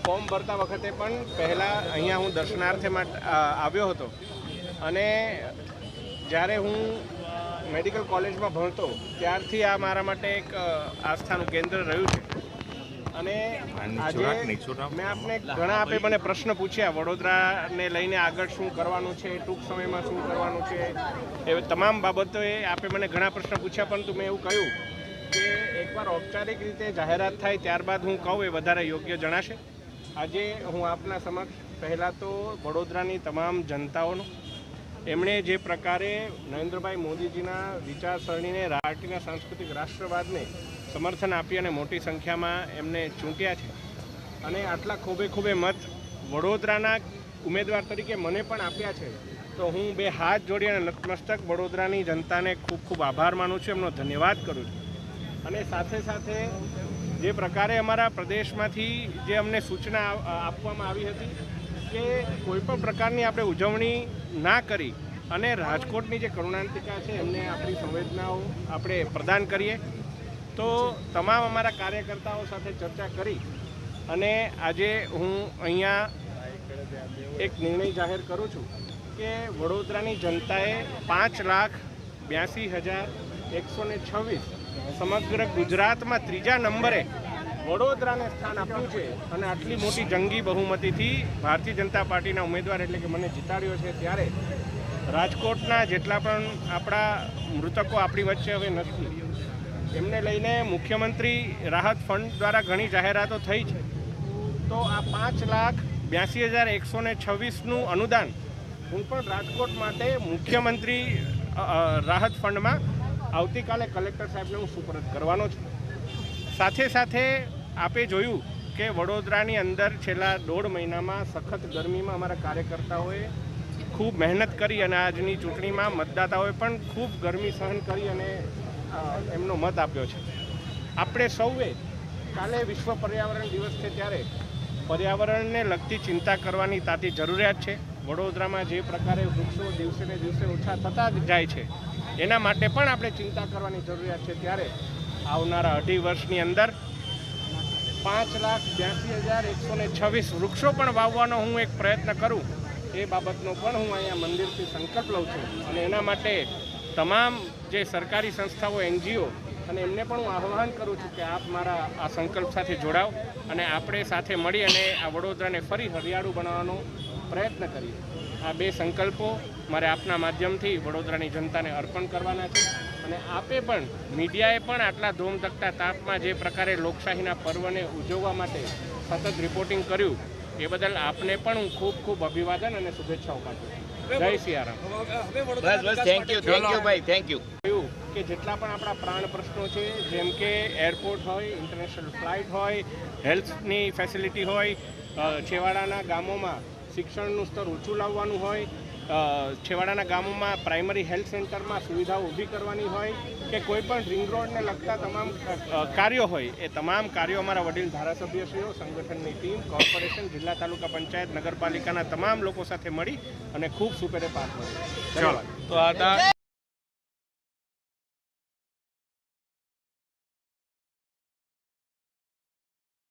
Form ભરતા વખતે પણ પહેલાં અહીંયા હું દર્શનાર્થે માટે આવ્યો હતો અને જ્યારે હું મેડિકલ કોલેજમાં ભણતો ત્યારથી આ મારા માટે એક આસ્થાનું કેન્દ્ર રહ્યું છે અને આજે મેં આપને ઘણા મને પ્રશ્ન પૂછ્યા વડોદરાને લઈને આગળ શું કરવાનું છે, ટૂંક સમયમાં શું કરવાનું છે, એ તમામ બાબતોએ આપે મને ઘણા પ્રશ્ન પૂછ્યા, પરંતુ મેં એવું કહ્યું કે એકવાર ઔપચારિક રીતે જાહેરાત થાય ત્યારબાદ હું કહું એ વધારે યોગ્ય જણાશે. આજે હું આપના સમક્ષ પહેલાં તો વડોદરાની તમામ જનતાઓનો એમણે જે પ્રકારે નરેન્દ્રભાઈ મોદીજીના વિચારસરણીને પાર્ટીના સાંસ્કૃતિક રાષ્ટ્રવાદને સમર્થન આપી અને મોટી સંખ્યામાં એમને ચૂંટ્યા છે અને આટલા ખૂબે મત વડોદરાના ઉમેદવાર તરીકે મને પણ આપ્યા છે, તો હું બે હાથ જોડી અને નતમસ્તક વડોદરાની જનતાને ખૂબ આભાર માનું છું, એમનો ધન્યવાદ કરું છું. અને સાથે જે પ્રકારે અમારા પ્રદેશમાંથી જે અમને સૂચના આપવામાં આવી હતી કે કોઈપણ પ્રકારની આપણે ઉજવણી ના કરી અને રાજકોટની જે કરુણાંતિકા છે એમને આપણી સંવેદનાઓ આપણે પ્રદાન કરીએ, તો તમામ અમારા કાર્યકર્તાઓ સાથે ચર્ચા કરી અને આજે હું અહીંયા એક નિર્ણય જાહેર કરું છું કે વડોદરાની જનતાએ 5,82,126 સમગ્ર ગુજરાતમાં ત્રીજા નંબરે વડોદરાને સ્થાન આપ્યું છે અને આટલી મોટી જંગી બહુમતીથી ભારતીય જનતા પાર્ટીના ઉમેદવાર એટલે કે મને જીતાડ્યો છે. ત્યારે રાજકોટના જેટલા પણ આપણા મૃતકો આપણી વચ્ચે હવે નથી, એમને લઈને મુખ્યમંત્રી રાહત ફંડ દ્વારા ઘણી જાહેરાતો થઈ છે, તો આ 5,82,126નું અનુદાન હું પણ રાજકોટ માટે મુખ્યમંત્રી રાહત ફંડમાં આવતીકાલે કલેક્ટર સાહેબને હું સુપરત કરવાનો છું. સાથે આપે જોયું કે વડોદરાની અંદર છેલ્લા 1.5 મહિનામાં સખત ગરમીમાં અમારા કાર્યકર્તાઓએ ખૂબ મહેનત કરી અને આજની ચૂંટણીમાં મતદાતાઓએ પણ ખૂબ ગરમી સહન કરી અને એમનો મત આપ્યો છે. આપણે સૌએ કાલે વિશ્વ પર્યાવરણ દિવસ છે ત્યારે પર્યાવરણને લગતી ચિંતા કરવાની તાતી જરૂરિયાત છે. વડોદરામાં જે પ્રકારે વૃક્ષો દિવસે ને દિવસે ઓછા થતા જ જાય છે એના માટે પણ આપણે ચિંતા કરવાની જરૂરિયાત છે. ત્યારે આવનારા 2.5 વર્ષની અંદર 5,82,126 વૃક્ષો પણ વાવવાનો હું એક પ્રયત્ન કરું, એ બાબતનો પણ હું અહીંયા મંદિરથી સંકલ્પ લઉં છું અને એના માટે તમામ જે સરકારી સંસ્થાઓ NGO અને એમને પણ હું આહ્વાન કરું છું કે આપ મારા આ સંકલ્પ સાથે જોડાઓ અને આપણે સાથે મળી અને આ વડોદરાને ફરી હરિયાળું બનાવવાનો પ્રયત્ન કરીએ. આ બે સંકલ્પો મારે આપના માધ્યમથી વડોદરાની જનતાને અર્પણ કરવાના છે અને આપે પણ મીડિયાએ પણ આટલા ધોમધકતા તાપમાં જે પ્રકારે લોકશાહીના પર્વને ઉજવવા માટે સતત રિપોર્ટિંગ કર્યું એ બદલ આપને પણ હું ખૂબ અભિવાદન અને શુભેચ્છાઓ પાઠવું. જય સિયારામ. Thank you. કે જેટલા પણ આપણા પ્રાણ પ્રશ્નો છે, જેમ કે એરપોર્ટ હોય, ઇન્ટરનેશનલ ફ્લાઇટ હોય, હેલ્થની ફેસિલિટી હોય, છેવાડાના ગામોમાં શિક્ષણનું સ્તર ઊંચું લાવવાનું હોય, છેવાડાના ગામોમાં પ્રાઇમરી હેલ્થ સેન્ટરમાં સુવિધાઓ ઊભી કરવાની હોય કે કોઈ પણ રિંગ રોડને લગતા તમામ કાર્યો હોય, એ તમામ કાર્યો અમારા વડીલ ધારાસભ્યશ્રીઓ, સંગઠનની ટીમ, કોર્પોરેશન, જિલ્લા તાલુકા પંચાયત, નગરપાલિકાના તમામ લોકો સાથે મળી અને ખૂબ સુપેરે પાર પડે. ધન્યવાદ. તો